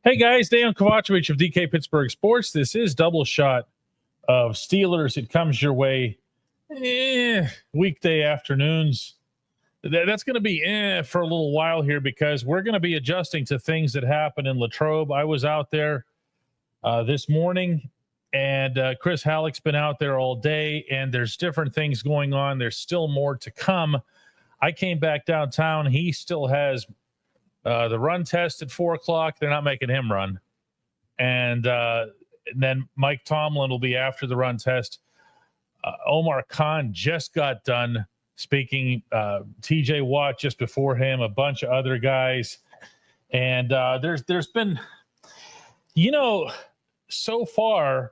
Hey guys, Dejan Kovacevic of DK Pittsburgh Sports. This is Double Shot of Steelers. It comes your way weekday afternoons. That's going to be for a little while here because we're going to be adjusting to things that happen in Latrobe. I was out there this morning, and Chris Halleck's been out there all day, and there's different things going on. There's still more to come. I came back downtown. He still has the run test at 4:00. They're not making him run. And then Mike Tomlin will be after the run test. Omar Khan just got done speaking. TJ Watt just before him, a bunch of other guys. And there's been, so far,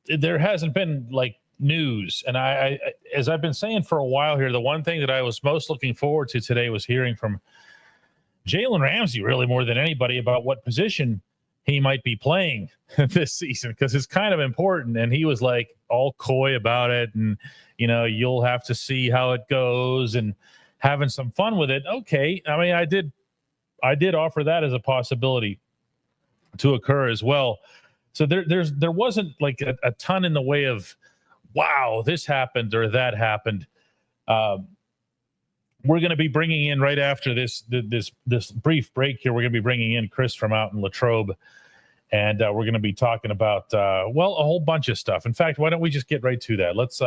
there hasn't been like news. And I, as I've been saying for a while here, the one thing that I was most looking forward to today was hearing from Jalen Ramsey, really more than anybody, about what position he might be playing this season, because it's kind of important. And he was like all coy about it. And, you'll have to see how it goes and having some fun with it. Okay. I mean, I did offer that as a possibility to occur as well. So there wasn't like a ton in the way of, wow, this happened or that happened. We're going to be bringing in right after this brief break here. We're going to be bringing in Chris from out in Latrobe, and we're going to be talking about a whole bunch of stuff. In fact, why don't we just get right to that? Let's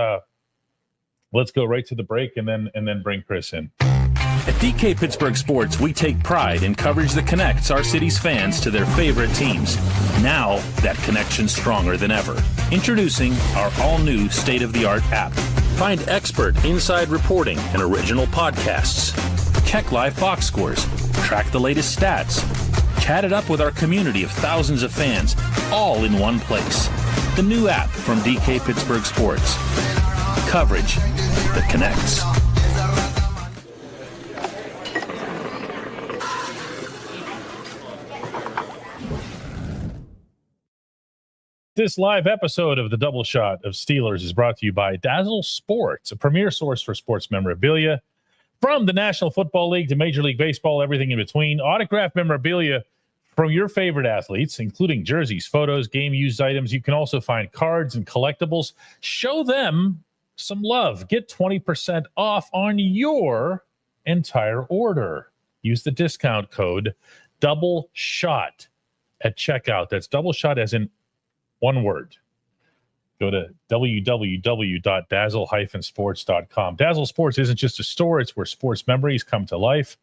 go right to the break and then bring Chris in. At DK Pittsburgh Sports, we take pride in coverage that connects our city's fans to their favorite teams. Now, that connection's stronger than ever. Introducing our all-new state-of-the-art app. Find expert inside reporting and original podcasts. Check live box scores. Track the latest stats. Chat it up with our community of thousands of fans, all in one place. The new app from DK Pittsburgh Sports. Coverage that connects. This live episode of the Double Shot of Steelers is brought to you by Dazzle Sports, a premier source for sports memorabilia. From the National Football League to Major League Baseball, everything in between. Autographed memorabilia from your favorite athletes, including jerseys, photos, game-used items. You can also find cards and collectibles. Show them some love. Get 20% off on your entire order. Use the discount code DOUBLESHOT at checkout. That's double shot as in one word. Go to www.dazzle-sports.com. Dazzle Sports isn't just a store. It's where sports memories come to life.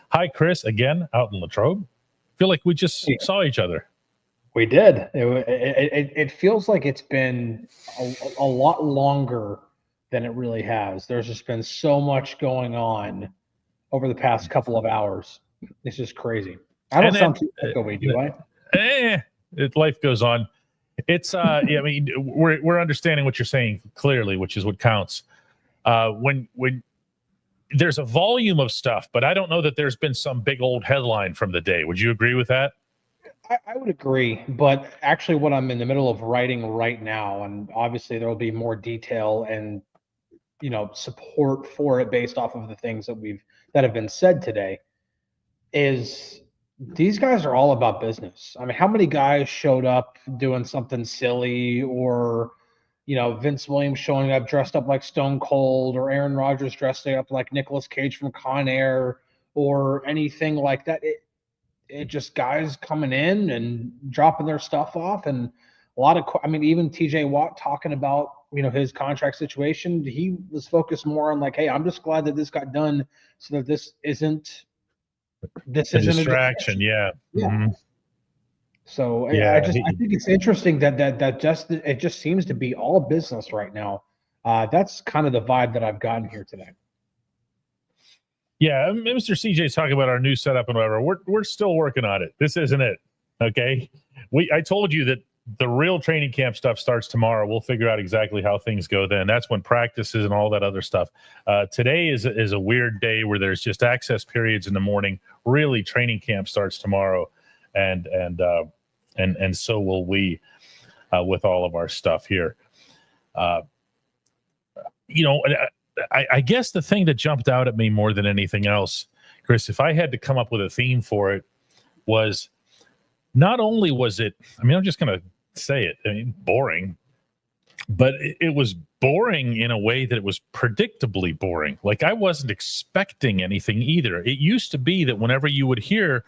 Hi, Chris, again, out in Latrobe. Feel like we just saw each other. We did. It feels like it's been a lot longer than it really has. There's just been so much going on over the past couple of hours. It's just crazy. I don't sound too echoey, do I? Life goes on. It's I mean, we're understanding what you're saying clearly, which is what counts. When there's a volume of stuff, but I don't know that there's been some big old headline from the day. Would you agree with that? I would agree, but actually what I'm in the middle of writing right now, and obviously there will be more detail and support for it based off of the things that have been said today, is these guys are all about business. I mean, how many guys showed up doing something silly, or, Vince Williams showing up dressed up like Stone Cold, or Aaron Rodgers dressed up like Nicolas Cage from Con Air, or anything like that. It just guys coming in and dropping their stuff off. And a lot of, even TJ Watt talking about, his contract situation. He was focused more on like, hey, I'm just glad that this got done so that this isn't a distraction. Yeah. Mm-hmm. So I think it's interesting that it just seems to be all business right now. That's kind of the vibe that I've gotten here today. Yeah, Mr. CJ's talking about our new setup and whatever. We're still working on it. This isn't it. Okay. I told you that the real training camp stuff starts tomorrow. We'll figure out exactly how things go then. That's when practices and all that other stuff. Today is a weird day where there's just access periods in the morning. Really, training camp starts tomorrow, and so will we with all of our stuff here. I guess the thing that jumped out at me more than anything else, Chris, if I had to come up with a theme for it, was not only was it, I mean, I'm just going to say it, I mean, boring, but it was boring in a way that it was predictably boring. Like, I wasn't expecting anything either. It used to be that whenever you would hear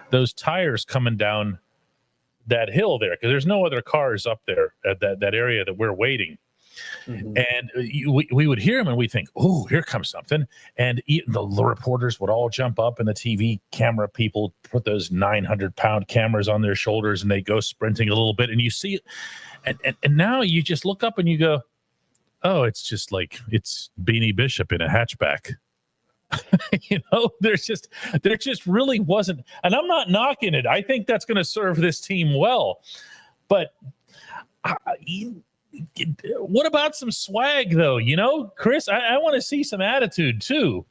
those tires coming down that hill there, because there's no other cars up there at that area that we're waiting. Mm-hmm. And we would hear them and we think, oh, here comes something. And the reporters would all jump up, and the TV camera people put those 900-pound cameras on their shoulders, and they go sprinting a little bit, and you see it. And now you just look up and you go, oh, it's just like, it's Beanie Bishop in a hatchback. There just really wasn't. And I'm not knocking it. I think that's going to serve this team well. But what about some swag, though? Chris, I want to see some attitude too.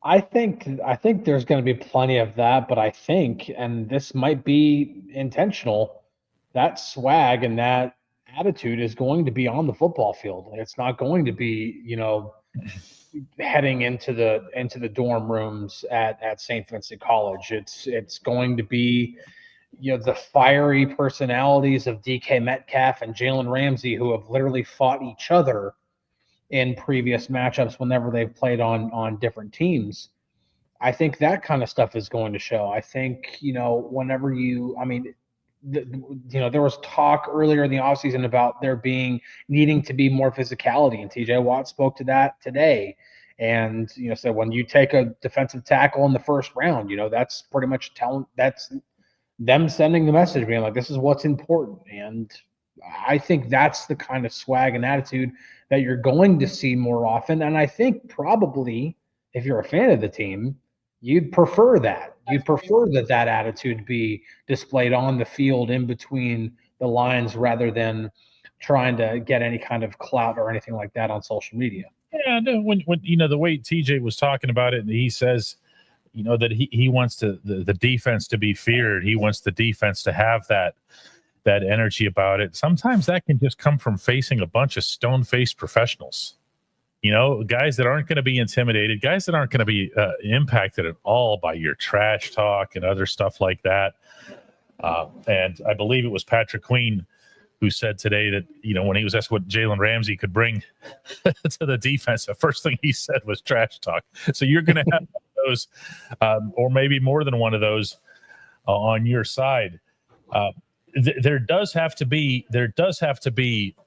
I think there's going to be plenty of that, but I think, and this might be intentional, that swag and that attitude is going to be on the football field. It's not going to be, heading into the dorm rooms at St. Vincent College. It's going to be, the fiery personalities of DK Metcalf and Jalen Ramsey, who have literally fought each other in previous matchups whenever they've played on different teams. I think that kind of stuff is going to show. I think, whenever there was talk earlier in the offseason about there needing to be more physicality, and TJ Watt spoke to that today. And, so when you take a defensive tackle in the first round, that's pretty much that's them sending the message, being like, this is what's important. And I think that's the kind of swag and attitude that you're going to see more often. And I think probably, if you're a fan of the team, you'd prefer that. You'd prefer that attitude be displayed on the field in between the lines, rather than trying to get any kind of clout or anything like that on social media. Yeah, when the way TJ was talking about it, and he says, that he wants the defense to be feared. He wants the defense to have that energy about it. Sometimes that can just come from facing a bunch of stone-faced professionals. Guys that aren't going to be intimidated, guys that aren't going to be impacted at all by your trash talk and other stuff like that. And I believe it was Patrick Queen who said today that, when he was asked what Jalen Ramsey could bring to the defense, the first thing he said was trash talk. So you're going to have those, or maybe more than one of those on your side. There does have to be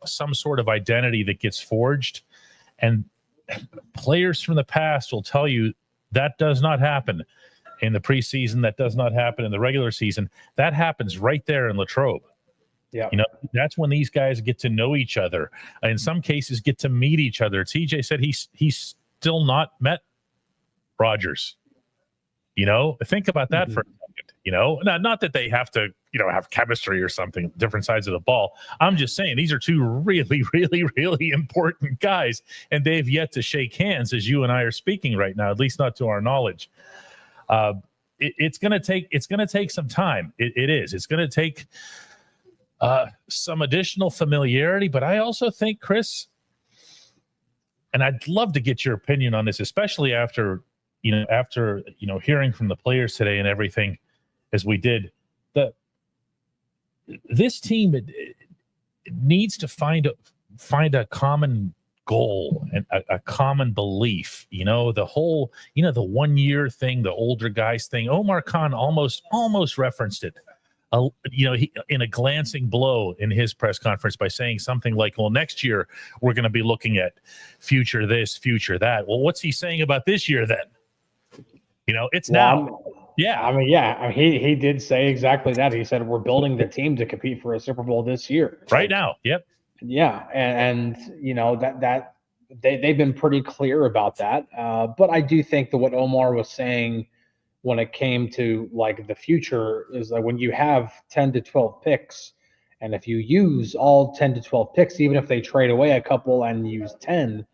some sort of identity that gets forged. And players from the past will tell you that does not happen in the preseason. That does not happen in the regular season. That happens right there in Latrobe. Yeah. That's when these guys get to know each other. In some cases, get to meet each other. TJ said he's still not met Rodgers. Think about that for a second. Not that they have to, have chemistry or something, different sides of the ball. I'm just saying these are two really, really, really important guys, and they've yet to shake hands as you and I are speaking right now, at least not to our knowledge. It's going to take some time. It is. It's going to take some additional familiarity, but I also think, Chris, and I'd love to get your opinion on this, especially after hearing from the players today and everything, as we did, this team it needs to find a common goal and a common belief. The whole, the 1 year thing, the older guys thing. Omar Khan almost referenced it. He, in a glancing blow in his press conference, by saying something like, well, next year we're going to be looking at future this, future that. Well, what's he saying about this year then? It's now. Yeah. He did say exactly that. He said, we're building the team to compete for a Super Bowl this year. Right now. Yep. Yeah. And that they've been pretty clear about that. But I do think that what Omar was saying when it came to like the future is that when you have 10 to 12 picks, and if you use all 10 to 12 picks, even if they trade away a couple and use 10,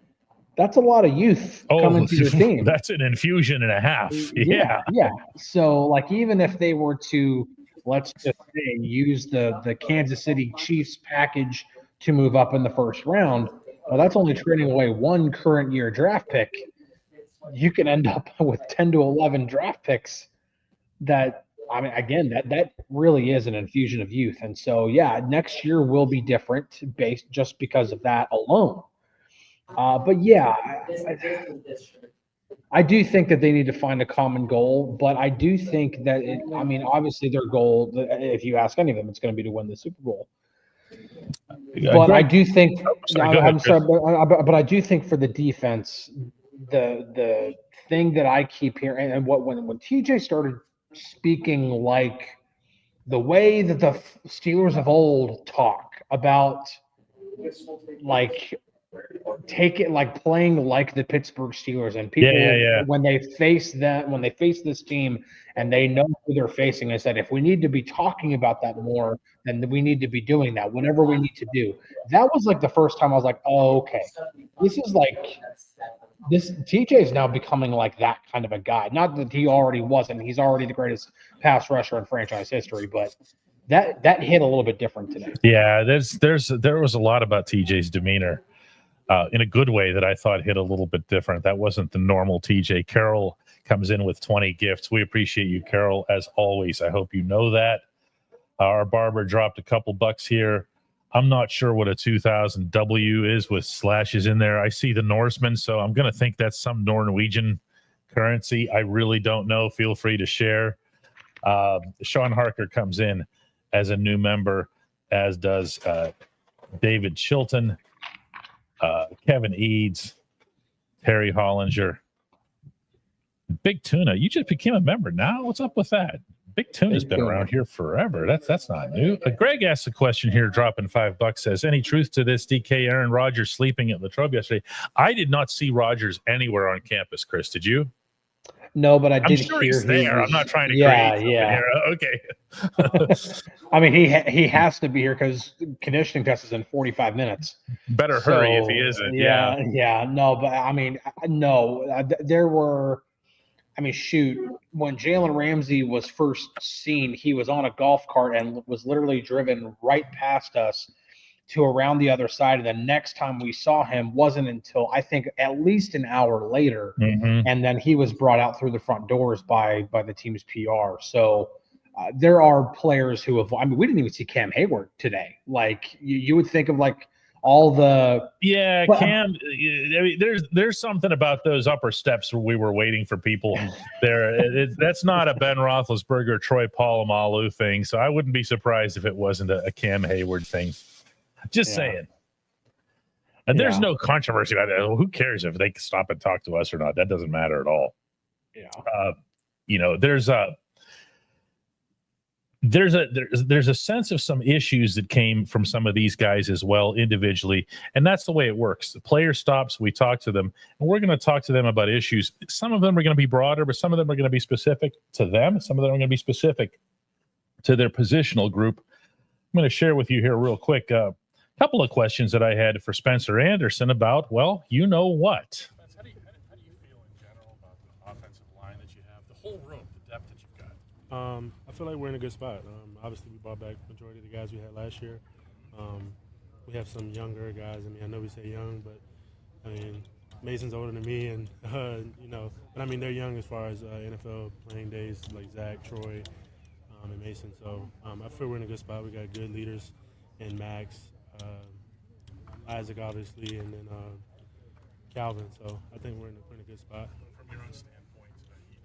that's a lot of youth coming to your team. That's an infusion and a half. Yeah. So like, even if they were to, let's just say, use the Kansas City Chiefs package to move up in the first round, well, that's only trading away one current year draft pick. You can end up with 10 to 11 draft picks that I mean, again, that really is an infusion of youth. And so, yeah, next year will be different just because of that alone. But yeah, I do think that they need to find a common goal, but I do think that obviously their goal, if you ask any of them, it's going to be to win the Super Bowl. But I do think, I'm sorry, but I do think for the defense, the thing that I keep hearing, and when TJ started speaking like the way that the Steelers of old talk about, like, playing like the Pittsburgh Steelers, and people when they face this team and they know who they're facing, they said, if we need to be talking about that more, then we need to be doing that whenever we need to do. That was like the first time I was like, oh, okay, this TJ is now becoming like that kind of a guy. Not that he already wasn't. He's already the greatest pass rusher in franchise history, but that hit a little bit different today. Yeah, there was a lot about TJ's demeanor in a good way that I thought hit a little bit different. That wasn't the normal TJ. Carol comes in with 20 gifts. We appreciate you, Carol, as always. I hope you know that. Our barber dropped a couple bucks here. I'm not sure what a 2000 W is with slashes in there. I see the Norseman, so I'm going to think that's some Norwegian currency. I really don't know. Feel free to share. Sean Harker comes in as a new member, as does David Chilton, Kevin Eads, Terry Hollinger. Big Tuna, you just became a member now? What's up with that? Big Tuna's been around here forever. That's not new. Greg asked a question here, dropping $5, says, any truth to this DK Aaron Rodgers sleeping at Latrobe yesterday? I did not see Rodgers anywhere on campus, Chris. Did you? No, but I did hear he's there. I'm not trying to create here. Okay. I mean, he has to be here because conditioning test is in 45 minutes. Better hurry if he isn't. Yeah. No, but I mean, no. There were. I mean, shoot, when Jalen Ramsey was first seen, he was on a golf cart and was literally driven right past us to around the other side. And the next time we saw him wasn't until, I think, at least an hour later. Mm-hmm. And then he was brought out through the front doors by the team's PR. So there are players who have – I mean, we didn't even see Cam Hayward today. Like, you would think of, like, all the Cam. I mean, there's something about those upper steps where we were waiting for people there. That's not a Ben Roethlisberger, Troy Polamalu thing. So I wouldn't be surprised if it wasn't a Cam Hayward thing. Just saying. And there's no controversy about that. Well, who cares if they stop and talk to us or not? That doesn't matter at all. There's a sense of some issues that came from some of these guys as well individually, and that's the way it works. The player stops, we talk to them, and we're going to talk to them about issues. Some of them are going to be broader, but some of them are going to be specific to them. Some of them are going to be specific to their positional group. I'm going to share with you here real quick a couple of questions that I had for Spencer Anderson about, well, you know what? How do you feel in general about the offensive line that you have, the whole room, the depth that you've got? I feel like we're in a good spot. Obviously, we brought back the majority of the guys we had last year. We have some younger guys. I mean, I know we say young, but I mean, Mason's older than me, and but I mean, they're young as far as NFL playing days, like Zach, Troy, and Mason. So I feel we're in a good spot. We got good leaders in Max, Isaac, obviously, and then Calvin. So I think we're in a good spot. From your own standpoint, you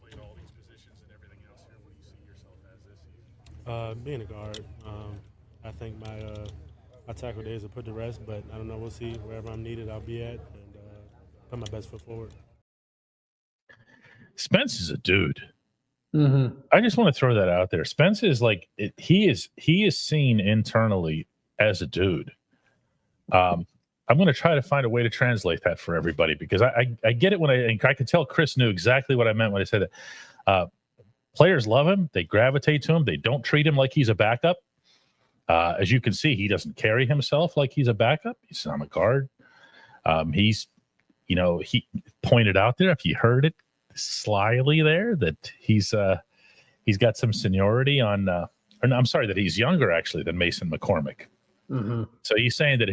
played all these positions and everything else here. What do you see yourself as this season? Being a guard. I think my tackle days are put to rest, but I don't know. We'll see. Wherever I'm needed, I'll be at, and put my best foot forward. Spence is a dude. Mm-hmm. I just want to throw that out there. Spence is like he is seen internally as a dude. I'm going to try to find a way to translate that for everybody, because I get it when I could tell Chris knew exactly what I meant when I said that. Players love him. They gravitate to him. They don't treat him like he's a backup. As you can see, he doesn't carry himself like he's a backup. He's on a guard. He pointed out there, if you heard it slyly there, that he's got some seniority on, that he's younger actually than Mason McCormick. Mm-hmm. So he's saying that,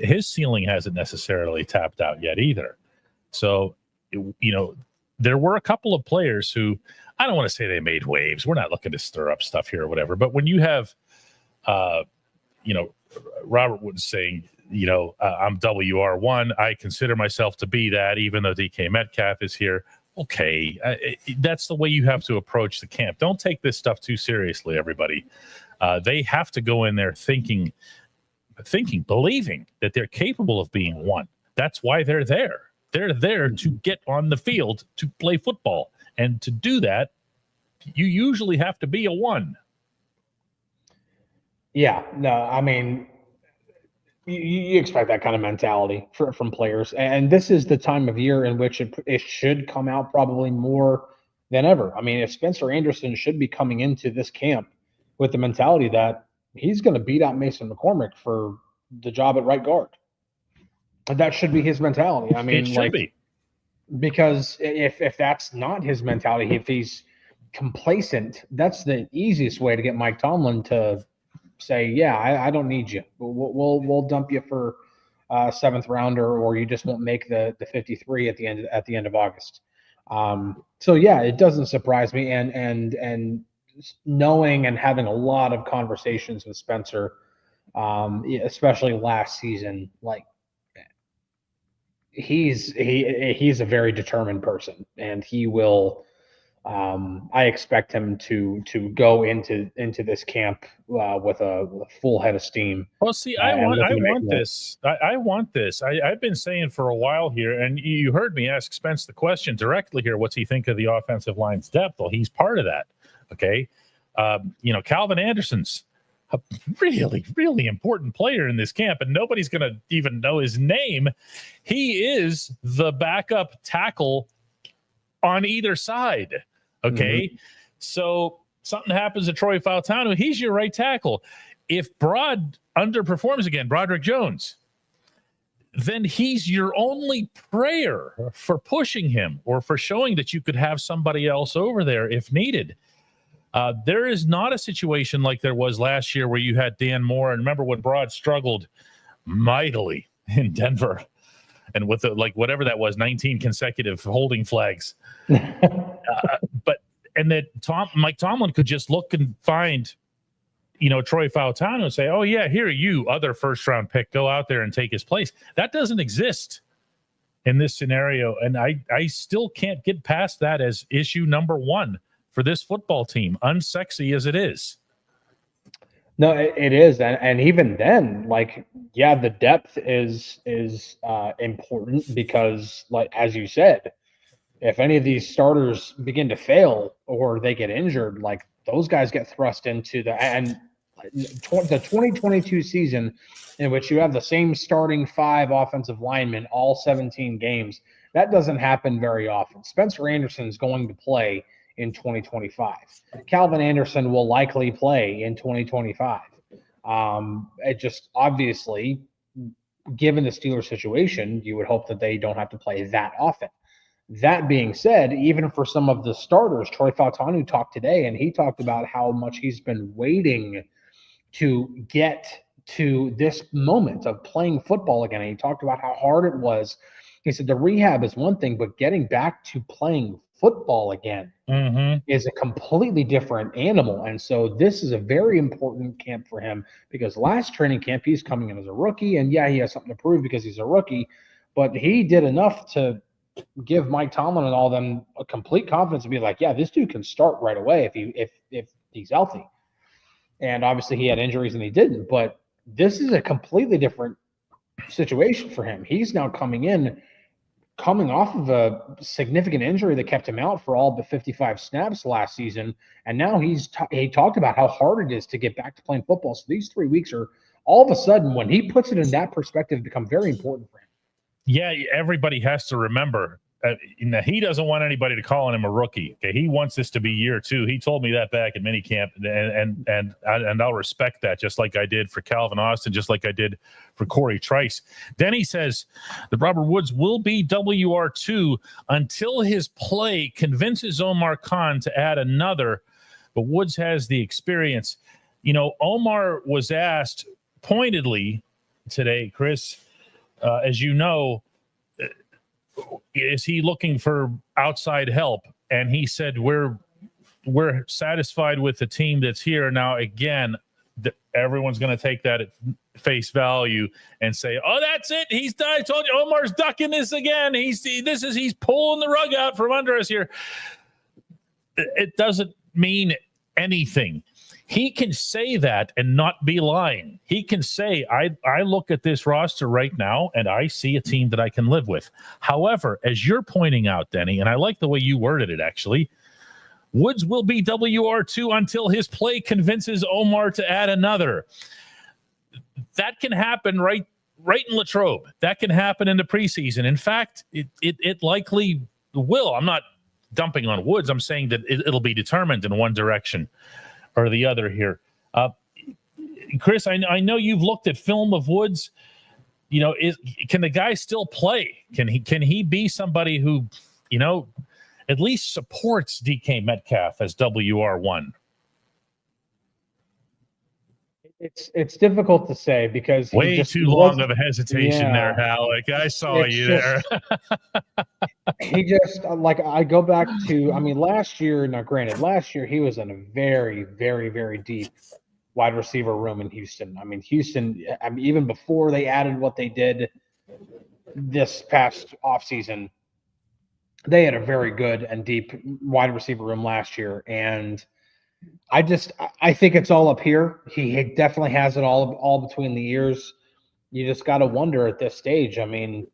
his ceiling hasn't necessarily tapped out yet either. So, there were a couple of players who I don't want to say they made waves. We're not looking to stir up stuff here or whatever. But when you have, Robert Woods saying, I'm WR1. I consider myself to be that, even though DK Metcalf is here. Okay, that's the way you have to approach the camp. Don't take this stuff too seriously, everybody. They have to go in there thinking, believing that they're capable of being one. That's why they're there. They're there to get on the field to play football. And to do that, you usually have to be a one. Yeah, no, I mean, you expect that kind of mentality from players. And this is the time of year in which it should come out probably more than ever. I mean, if Spencer Anderson should be coming into this camp with the mentality that he's going to beat out Mason McCormick for the job at right guard. That should be his mentality. I mean, it should be. Because if that's not his mentality, if he's complacent, that's the easiest way to get Mike Tomlin to say, yeah, I don't need you. We'll dump you for a seventh rounder, or you just won't make the 53 at the end of August. So yeah, it doesn't surprise me. And knowing and having a lot of conversations with Spencer, especially last season, like, he's a very determined person, and he will. I expect him to go into this camp with a full head of steam. Well, see, I want this. I want this. I've been saying for a while here, and you heard me ask Spence the question directly here. What's he think of the offensive line's depth? Well, he's part of that. Okay, Calvin Anderson's a really, really important player in this camp, and nobody's going to even know his name. He is the backup tackle on either side. Okay. Mm-hmm. So something happens to Troy Fautanu, he's your right tackle. If Broad underperforms again, Broderick Jones, then he's your only prayer for pushing him or for showing that you could have somebody else over there if needed. There is not a situation like there was last year where you had Dan Moore. And remember when Broad struggled mightily in Denver and with whatever that was, 19 consecutive holding flags. And that Mike Tomlin could just look and find, Troy Fautanu and say, oh yeah, here you other first round pick, go out there and take his place. That doesn't exist in this scenario. And I still can't get past that as issue number one for this football team, unsexy as it is. No, it is. And even then, the depth is important because, as you said, if any of these starters begin to fail or they get injured, those guys get thrust into the 2022 season, in which you have the same starting 5 offensive linemen all 17 games. That doesn't happen very often. Spencer Anderson is going to play in 2025. Calvin Anderson will likely play in 2025. It just obviously, given the Steelers situation, you would hope that they don't have to play that often. That being said, even for some of the starters, Troy Fautanu talked today, and he talked about how much he's been waiting to get to this moment of playing football again. And he talked about how hard it was. He said the rehab is one thing, but getting back to playing football again is a completely different animal. And so this is a very important camp for him, because last training camp, he's coming in as a rookie, and yeah, he has something to prove because he's a rookie, but he did enough to give Mike Tomlin and all them a complete confidence to be like, yeah, this dude can start right away if he's healthy. And obviously he had injuries and he didn't, but this is a completely different situation for him. He's now coming off of a significant injury that kept him out for all but 55 snaps last season. And now he talked about how hard it is to get back to playing football. So these 3 weeks are all of a sudden, when he puts it in that perspective, become very important for him. Yeah, everybody has to remember he doesn't want anybody to call him a rookie. Okay, he wants this to be year 2. He told me that back at minicamp, and I'll respect that, just like I did for Calvin Austin, just like I did for Corey Trice. Denny says that Robert Woods will be WR2 until his play convinces Omar Khan to add another, but Woods has the experience. Omar was asked pointedly today, Chris, as you know, is he looking for outside help? And he said, we're we're satisfied with the team that's here. Now, again, everyone's going to take that at face value and say, oh, that's it. He's done. I told you, Omar's ducking this again. He's pulling the rug out from under us here. It doesn't mean anything. He can say that and not be lying. He can say, I look at this roster right now and I see a team that I can live with. However, as you're pointing out, Denny, and I like the way you worded it, actually, Woods will be WR2 until his play convinces Omar to add another. That can happen right in Latrobe. That can happen in the preseason. In fact, it likely will. I'm not dumping on Woods. I'm saying that it'll be determined in one direction or the other here. Chris, I know you've looked at film of Woods. You know, can the guy still play? Can he be somebody who, you know, at least supports DK Metcalf as WR1? It's difficult to say because way too long of a hesitation there, Halleck. I saw you there. He just, like, I go back to, I mean, last year, now granted, last year he was in a very, very, very deep wide receiver room in Houston. I mean, even before they added what they did this past offseason, they had a very good and deep wide receiver room last year. And I think it's all up here. He definitely has it all between the ears. You just got to wonder at this stage. I mean,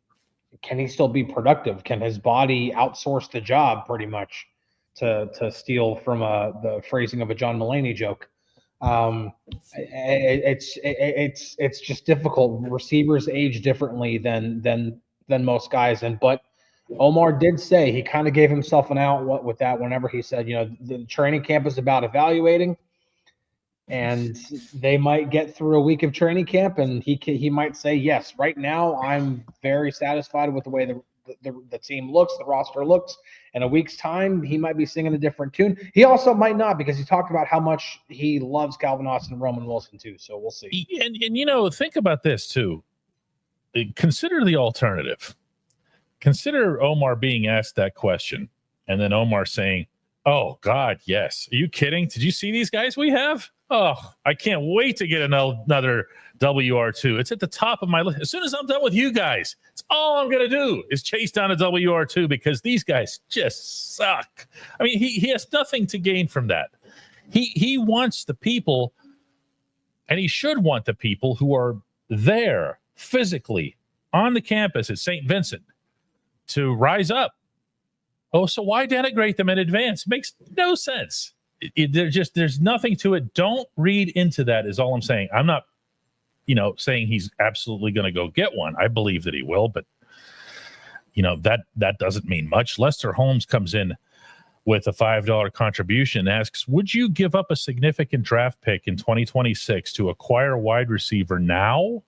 can he still be productive? Can his body outsource the job pretty much, to steal from the phrasing of a John Mulaney joke? It's just difficult. Receivers age differently than most guys, but Omar did say he kind of gave himself an out with that whenever he said, you know, the training camp is about evaluating, and they might get through a week of training camp and he might say, yes, right now I'm very satisfied with the way the team looks, the roster looks. In a week's time, he might be singing a different tune. He also might not, because he talked about how much he loves Calvin Austin and Roman Wilson too. So we'll see. And you know, think about this too. Consider the alternative. Consider Omar being asked that question, and then Omar saying, oh, God, yes. Are you kidding? Did you see these guys we have? Oh, I can't wait to get another WR2. It's at the top of my list. As soon as I'm done with you guys, it's all I'm going to do is chase down a WR2, because these guys just suck. I mean, he has nothing to gain from that. He wants the people, and he should want the people who are there physically on the campus at St. Vincent to rise up. Oh, so why denigrate them in advance? Makes no sense. There's nothing to it. Don't read into that is all I'm saying. I'm not, saying he's absolutely going to go get one. I believe that he will, but that doesn't mean much. Lester Holmes comes in with a $5 contribution and asks, would you give up a significant draft pick in 2026 to acquire a wide receiver now?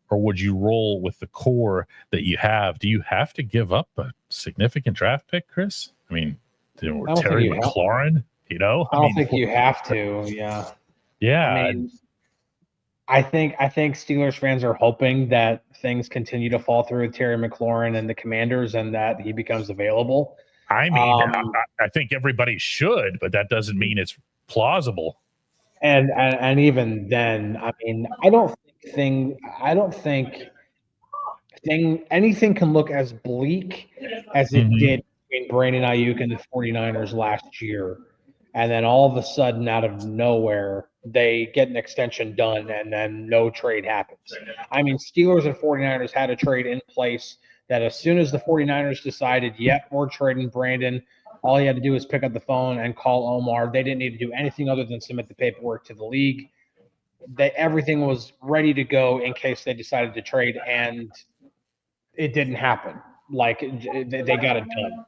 Or would you roll with the core that you have? Do you have to give up a significant draft pick, Chris? I mean, Terry McLaurin, I don't think you have to. Yeah. Yeah. I mean, I think Steelers fans are hoping that things continue to fall through with Terry McLaurin and the Commanders, and that he becomes available. I mean, I think everybody should, but that doesn't mean it's plausible. And even then, I mean, I don't think anything can look as bleak as it did between Brandon Ayuk and the 49ers last year. And then all of a sudden, out of nowhere, they get an extension done, and then no trade happens. I mean, Steelers and 49ers had a trade in place that as soon as the 49ers decided, we're trading Brandon, all he had to do was pick up the phone and call Omar. They didn't need to do anything other than submit the paperwork to the league. Everything was ready to go in case they decided to trade, and it didn't happen. Like, they got it done.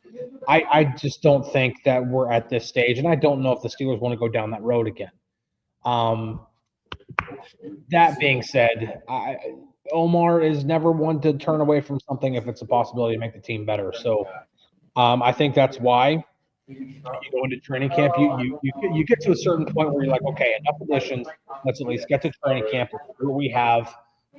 I just don't think that we're at this stage, and I don't know if the Steelers want to go down that road again. That being said, Omar is never one to turn away from something if it's a possibility to make the team better. So I think that's why you go into training camp. You get to a certain point where you're like, okay, enough additions. Let's at least get to training camp, what we have,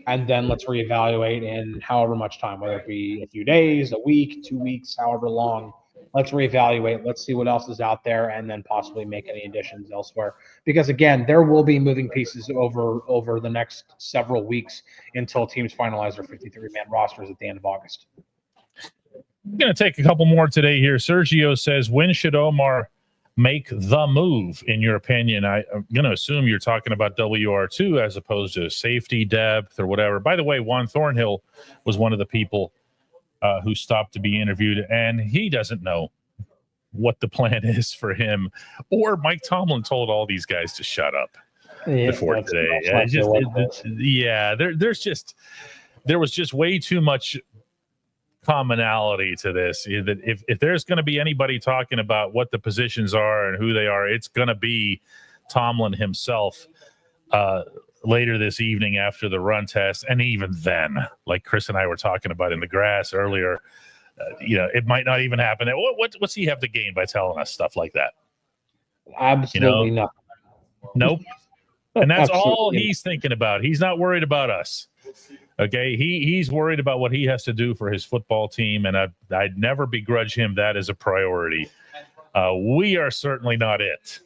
and then let's reevaluate in however much time, whether it be a few days, a week, 2 weeks, however long. let's reevaluate, let's see what else is out there, and then possibly make any additions elsewhere. Because again, there will be moving pieces over the next several weeks until teams finalize their 53-man rosters at the end of August. I'm going to take a couple more today here. Sergio says, when should Omar make the move, in your opinion? I'm going to assume you're talking about WR2 as opposed to safety depth or whatever. By the way, Juan Thornhill was one of the people who stopped to be interviewed, and he doesn't know what the plan is for him. Or Mike Tomlin told all these guys to shut up before today. There was just way too much commonality to this. That if there's going to be anybody talking about what the positions are and who they are, it's going to be Tomlin himself later this evening after the run test. And even then, like Chris and I were talking about in the grass earlier, it might not even happen. What's he have to gain by telling us stuff like that? Absolutely nothing. Nope. And that's all he's thinking about. He's not worried about us. Okay, he's worried about what he has to do for his football team, and I'd never begrudge him that as a priority. We are certainly not it.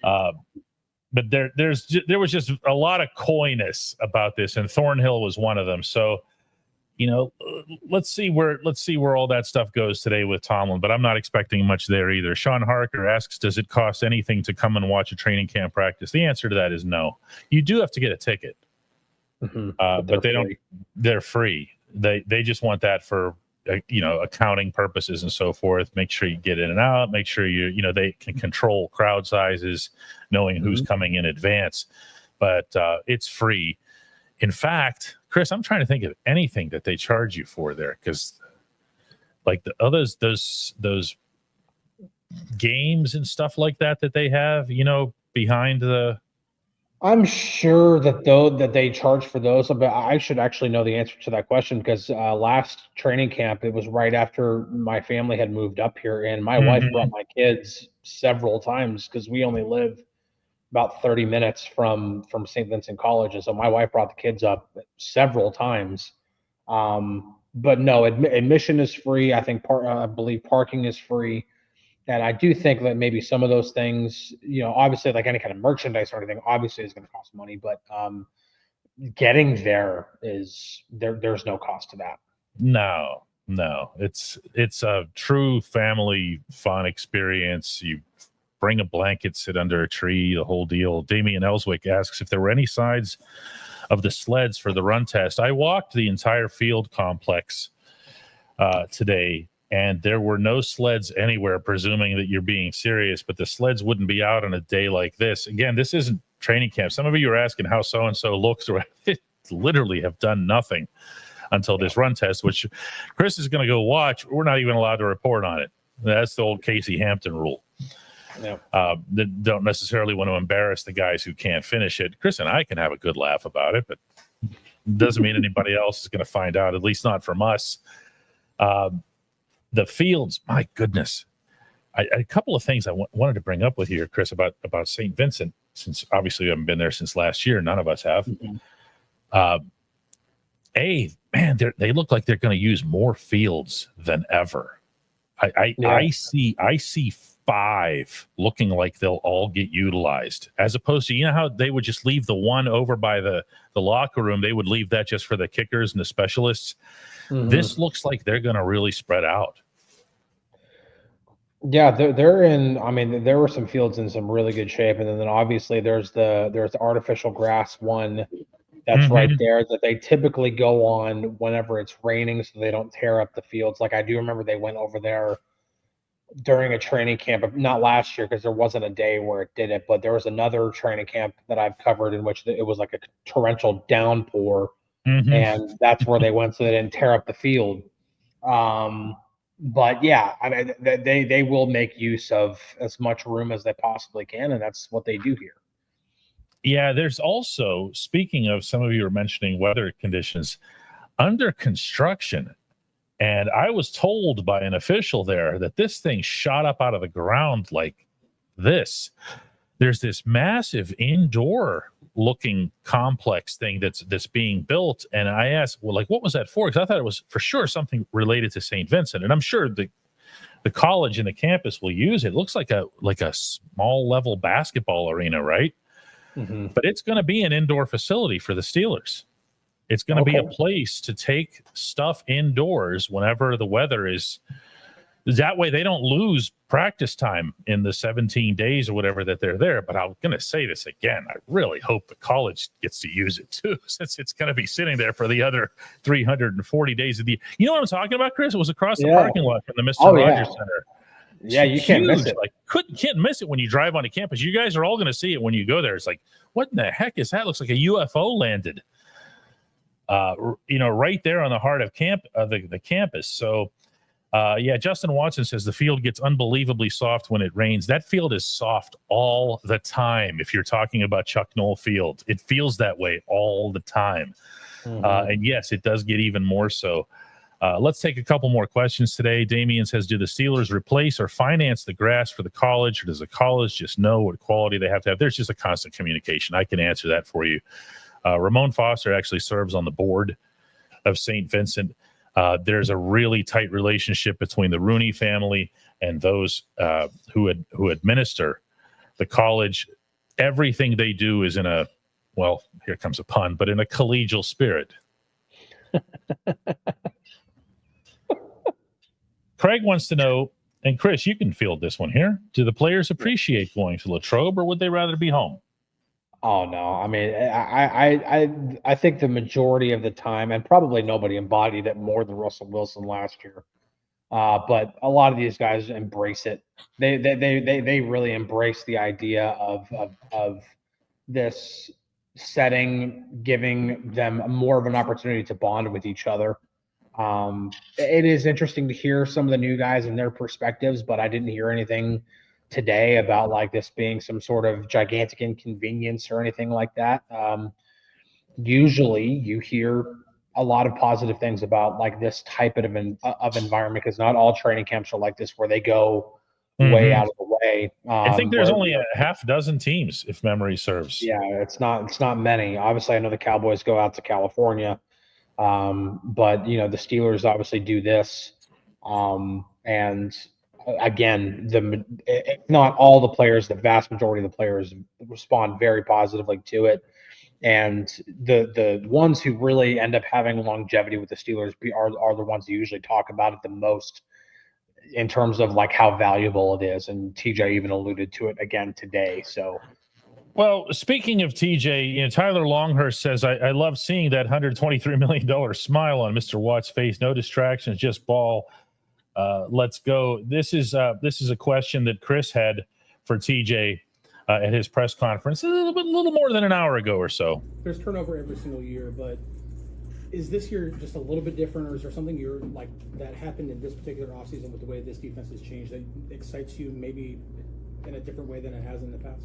But there was just a lot of coyness about this, and Thornhill was one of them. So, let's see where all that stuff goes today with Tomlin. But I'm not expecting much there either. Sean Harker asks, does it cost anything to come and watch a training camp practice? The answer to that is no. You do have to get a ticket. But they don't. They're free. They just want that for accounting purposes and so forth. Make sure you get in and out. Make sure they can control crowd sizes, knowing who's coming in advance. But it's free. In fact, Chris, I'm trying to think of anything that they charge you for there, because like the others, those games and stuff like that they have, behind the. I'm sure that they charge for those, but I should actually know the answer to that question, because last training camp, it was right after my family had moved up here, and my wife brought my kids several times because we only live about 30 minutes from St. Vincent College, and so my wife brought the kids up several times. But no, admission is free. I think I believe parking is free. And I do think that maybe some of those things, obviously like any kind of merchandise or anything, obviously is going to cost money, but getting there there's no cost to that. No, it's a true family fun experience. You bring a blanket, sit under a tree, the whole deal. Damian Ellswick asks if there were any sides of the sleds for the run test. I walked the entire field complex today, and there were no sleds anywhere, presuming that you're being serious, but the sleds wouldn't be out on a day like this. Again, this isn't training camp. Some of you are asking how so-and-so looks. It literally have done nothing until this run test, which Chris is going to go watch. We're not even allowed to report on it. That's the old Casey Hampton rule. Yeah. They don't necessarily want to embarrass the guys who can't finish it. Chris and I can have a good laugh about it, but it doesn't mean anybody else is going to find out, at least not from us. The fields, my goodness. A couple of things I wanted to bring up with you, Chris, about St. Vincent, since obviously we haven't been there since last year. None of us have. They look like they're going to use more fields than ever. I see 5 looking like they'll all get utilized, as opposed to, how they would just leave the one over by the locker room. They would leave that just for the kickers and the specialists. This looks like they're going to really spread out. Yeah, they're in. I mean, there were some fields in some really good shape, and then obviously there's the artificial grass one that's right there that they typically go on whenever it's raining, so they don't tear up the fields. Like I do remember they went over there during a training camp, not last year because there wasn't a day where it did it, but there was another training camp that I've covered in which it was like a torrential downpour, and that's where they went so they didn't tear up the field. But yeah, I mean, they will make use of as much room as they possibly can, and that's what they do here. Yeah, there's also, speaking of, some of you were mentioning weather conditions, under construction. And I was told by an official there that this thing shot up out of the ground like this. There's this massive indoor looking complex thing that's being built. And I asked, well, like, what was that for? Because I thought it was for sure something related to St. Vincent. And I'm sure the college and the campus will use it. It looks like a small level basketball arena, right? Mm-hmm. But it's going to be an indoor facility for the Steelers. It's going to be a place to take stuff indoors whenever the weather is. That way they don't lose practice time in the 17 days or whatever that they're there. But I'm going to say this again. I really hope the college gets to use it too, since it's going to be sitting there for the other 340 days of the year. You know what I'm talking about, Chris? It was across the parking lot from the Mr. Rogers Center. Yeah, you can't miss it. Like, can't miss it when you drive onto campus. You guys are all going to see it when you go there. It's like, what in the heck is that? Looks like a UFO landed. Right there on the heart of the campus. So, Justin Watson says the field gets unbelievably soft when it rains. That field is soft all the time. If you're talking about Chuck Noll Field, it feels that way all the time. Mm-hmm. And yes, it does get even more so. Let's take a couple more questions today. Damian says, do the Steelers replace or finance the grass for the college, or does the college just know what quality they have to have? There's just a constant communication. I can answer that for you. Ramon Foster actually serves on the board of St. Vincent. There's a really tight relationship between the Rooney family and those who administer the college. Everything they do is in a, well, here comes a pun, but in a collegial spirit. Craig wants to know, and Chris, you can field this one here. Do the players appreciate going to Latrobe, or would they rather be home? Oh no! I mean, I think the majority of the time, and probably nobody embodied it more than Russell Wilson last year. But a lot of these guys embrace it. They really embrace the idea of this setting, giving them more of an opportunity to bond with each other. It is interesting to hear some of the new guys and their perspectives, but I didn't hear anything today about like this being some sort of gigantic inconvenience or anything like that. Usually you hear a lot of positive things about like this type of environment, because not all training camps are like this where they go way out of the way. I think there's only a half dozen teams, if memory serves. Yeah, it's not many. Obviously, I know the Cowboys go out to California, but the Steelers obviously do this, and again, if not all the players, the vast majority of the players respond very positively to it. And the ones who really end up having longevity with the Steelers are the ones who usually talk about it the most in terms of like how valuable it is. And TJ even alluded to it again today. So, well, speaking of TJ, Tyler Longhurst says, I love seeing that $123 million smile on Mr. Watt's face. No distractions, just ball. Let's go. This is a question that Chris had for TJ at his press conference a little more than an hour ago or so. There's turnover every single year, but is this year just a little bit different, or is there something you're like that happened in this particular offseason with the way this defense has changed that excites you maybe in a different way than it has in the past?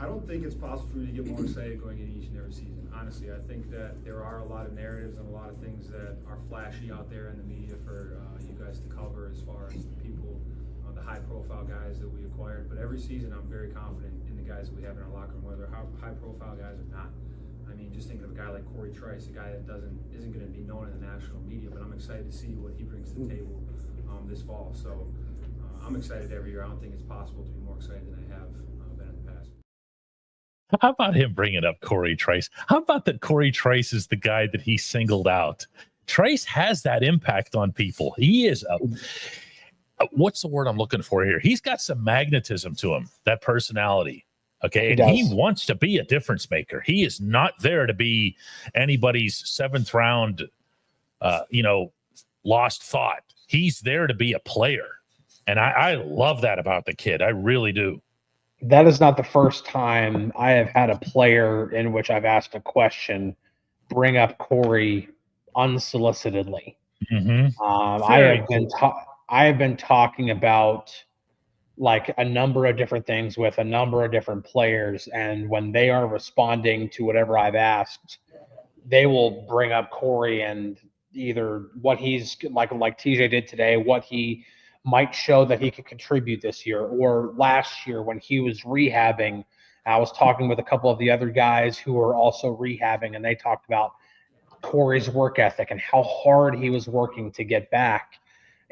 I don't think it's possible for you to get more excited going into each and every season. Honestly, I think that there are a lot of narratives and a lot of things that are flashy out there in the media for you guys to cover as far as the people, the high-profile guys that we acquired. But every season, I'm very confident in the guys that we have in our locker room, whether high-profile guys or not. I mean, just thinking of a guy like Corey Trice, a guy that isn't going to be known in the national media, but I'm excited to see what he brings to the table this fall. So I'm excited every year. I don't think it's possible to be more excited than I have been in the past. How about him bringing up Corey Trice? How about that Corey Trice is the guy that he singled out? Trice has that impact on people. He is what's the word I'm looking for here? He's got some magnetism to him, that personality. Okay. And he wants to be a difference maker. He is not there to be anybody's seventh round, lost thought. He's there to be a player. And I love that about the kid. I really do. That is not the first time I have had a player in which I've asked a question bring up Corey unsolicitedly. Mm-hmm. I have been talking about like a number of different things with a number of different players, and when they are responding to whatever I've asked, they will bring up Corey and either what he's like TJ did today, what he might show that he could contribute this year, or last year when he was rehabbing. I was talking with a couple of the other guys who are also rehabbing, and they talked about Corey's work ethic and how hard he was working to get back.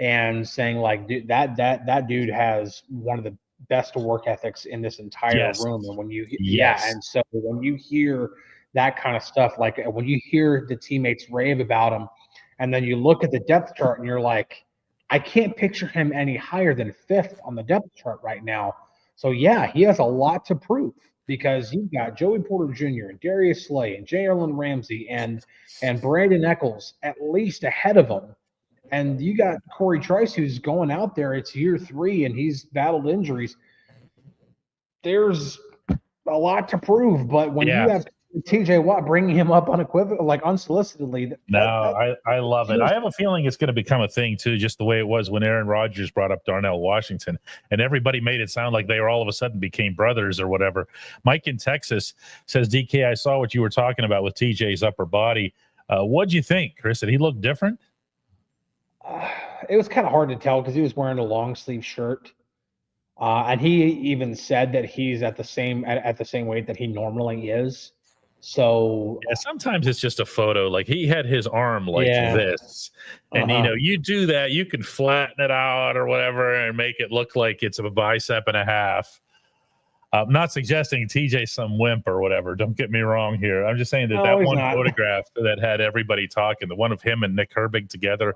and saying like, dude, that dude has one of the best work ethics in this entire room. And when you, and so when you hear that kind of stuff, like when you hear the teammates rave about him, and then you look at the depth chart and you're like, I can't picture him any higher than 5th on the depth chart right now. So yeah, he has a lot to prove, because you've got Joey Porter Jr. and Darius Slay and Jalen Ramsey and Brandon Eccles at least ahead of him. And you got Corey Trice, who's going out there. It's year 3, and he's battled injuries. There's a lot to prove, but when you have TJ Watt bringing him up unequivocally, like unsolicitedly. I love it. I have a feeling it's going to become a thing too, just the way it was when Aaron Rodgers brought up Darnell Washington, and everybody made it sound like they were all of a sudden became brothers or whatever. Mike in Texas says, DK, I saw what you were talking about with TJ's upper body. What'd you think, Chris? Did he look different? It was kind of hard to tell because he was wearing a long sleeve shirt. And he even said that he's at the same weight that he normally is. So sometimes it's just a photo. Like he had his arm like this, and you do that, you can flatten it out or whatever and make it look like it's a bicep and a half. I'm not suggesting TJ's some wimp or whatever. Don't get me wrong here. I'm just saying that one photograph that had everybody talking, the one of him and Nick Herbig together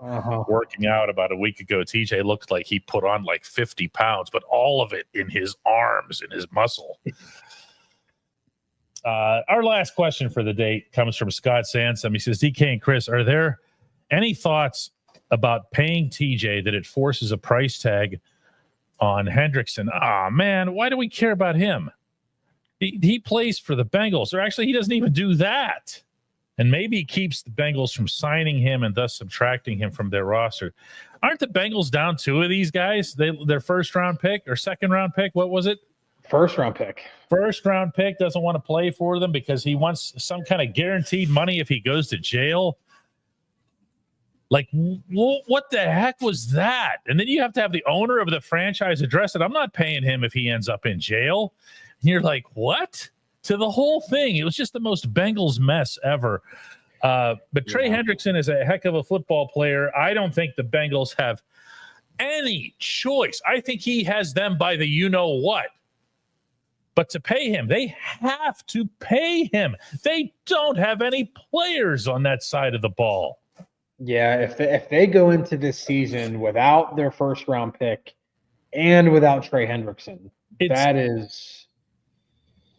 working out about a week ago, TJ looked like he put on like 50 pounds, but all of it in his arms and his muscle. Our last question for the day comes from Scott Sansom. He says, DK and Chris, are there any thoughts about paying TJ that it forces a price tag on Hendrickson? Man, why do we care about him? He plays for the Bengals, or actually he doesn't even do that. And maybe he keeps the Bengals from signing him and thus subtracting him from their roster. Aren't the Bengals down 2 of these guys? Their first round pick or second round pick? What was it? First round pick doesn't want to play for them because he wants some kind of guaranteed money if he goes to jail. Like, what the heck was that? And then you have to have the owner of the franchise address it. I'm not paying him if he ends up in jail. And you're like, what? To the whole thing. It was just the most Bengals mess ever. But Trey Hendrickson is a heck of a football player. I don't think the Bengals have any choice. I think he has them by the you-know-what. But to pay him, they have to pay him. They don't have any players on that side of the ball. Yeah, if they go into this season without their first round pick and without Trey Hendrickson, that is.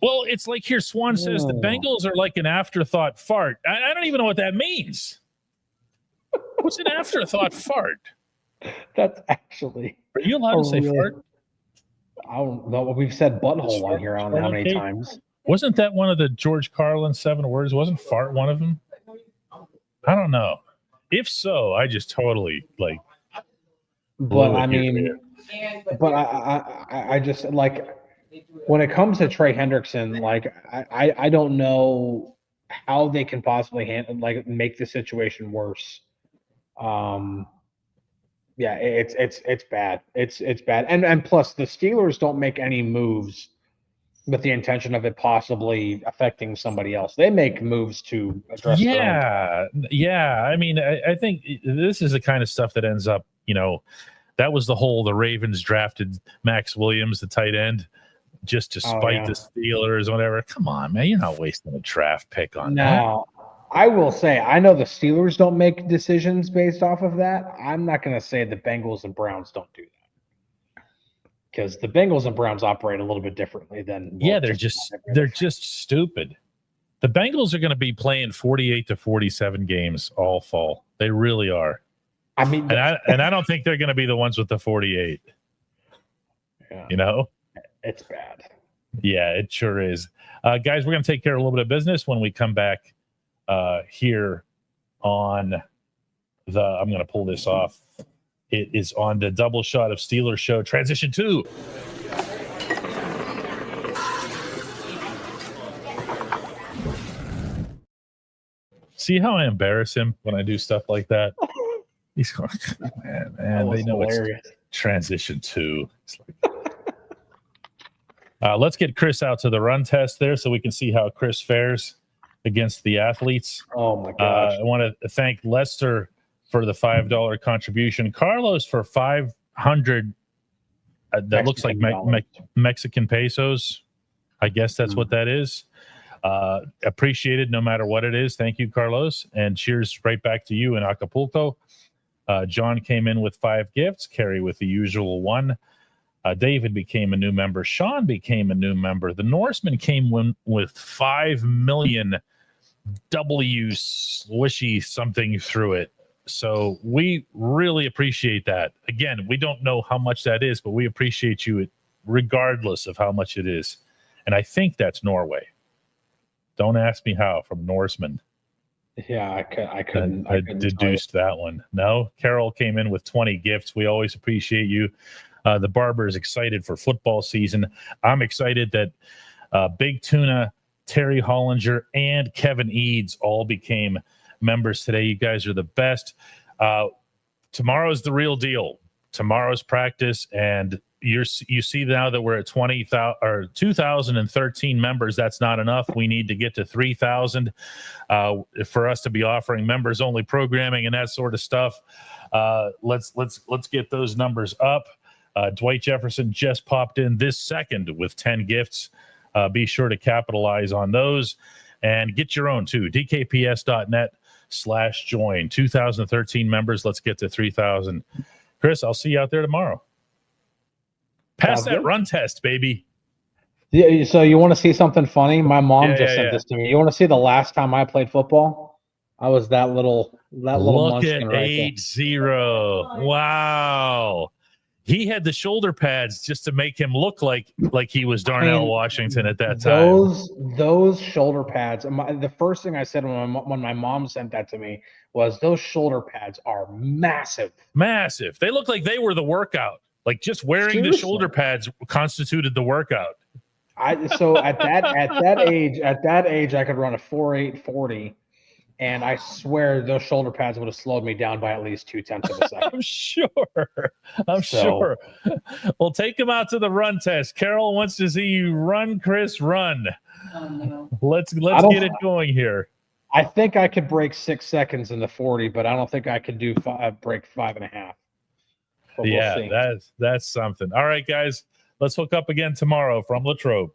Well, it's like here Swan says the Bengals are like an afterthought fart. I don't even know what that means. What's an afterthought fart? That's actually. Are you allowed to say fart? I don't know. We've said butthole on here. I don't know how many times. Wasn't that one of the George Carlin's 7 words? Wasn't fart one of them? I don't know. If so, I just totally like. But I mean, I just like when it comes to Trey Hendrickson, like I don't know how they can possibly make the situation worse. Yeah, it's bad. It's bad. And plus the Steelers don't make any moves with the intention of it possibly affecting somebody else. They make moves to address Yeah. I mean, I think this is the kind of stuff that ends up, that was the Ravens drafted Max Williams, the tight end, just to spite the Steelers or whatever. Come on, man. You're not wasting a draft pick on that. No. I will say, I know the Steelers don't make decisions based off of that. I'm not going to say the Bengals and Browns don't do that. Because the Bengals and Browns operate a little bit differently than they're just stupid. The Bengals are going to be playing 48 to 47 games all fall. They really are. I mean, and I don't think they're going to be the ones with the 48. Yeah. It's bad. Yeah, it sure is. Guys, we're going to take care of a little bit of business when we come back here on I'm going to pull this off. It is on the Double Shot of Steelers show, Transition 2. See how I embarrass him when I do stuff like that? He's going, man, they know hilarious. It's Transition 2. It's like, let's get Chris out to the run test there so we can see how Chris fares against the athletes. Oh, my gosh. I want to thank Lester for the $5 contribution. Carlos for 500. That looks like Mexican pesos. I guess that's what that is. Appreciated no matter what it is. Thank you, Carlos. And cheers right back to you in Acapulco. John came in with 5 gifts. Carrie with the usual 1. David became a new member. Sean became a new member. The Norseman came with 5 million W swishy something through it. So we really appreciate that. Again, we don't know how much that is, but we appreciate you regardless of how much it is. And I think that's Norway. Don't ask me how, from Norseman. Yeah, I couldn't deduced that one. No, Carol came in with 20 gifts. We always appreciate you. The Barber is excited for football season. I'm excited that Big Tuna, Terry Hollinger, and Kevin Eads all became members today. You guys are the best. Tomorrow's the real deal. Tomorrow's practice, and you see now that we're at 20,000 or 2,013 members. That's not enough. We need to get to 3,000 for us to be offering members only programming and that sort of stuff. Let's get those numbers up. Dwight Jefferson just popped in this second with 10 gifts. Be sure to capitalize on those and get your own too. dkps.net/join. 2013 members. Let's get to 3,000. Chris, I'll see you out there tomorrow. Pass that run test, baby. Yeah. So you want to see something funny? My mom just sent this to me. You want to see the last time I played football? I was that little munchkin right 8-0. Wow. He had the shoulder pads just to make him look like he was Darnell Washington at that time. Those shoulder pads. The first thing I said when my mom sent that to me was, those shoulder pads are massive. Massive. They look like they were the workout. Like just wearing the shoulder pads constituted the workout. So at that age, I could run a 4.8 40. And I swear those shoulder pads would have slowed me down by at least 0.2 of a second. I'm sure. Well, take him out to the run test. Carol wants to see you run, Chris, run. Oh, no. Let's get it going here. I think I could break 6 seconds in the 40, but I don't think I could break 5.5. We'll see. That's something. All right, guys, let's hook up again tomorrow from Latrobe.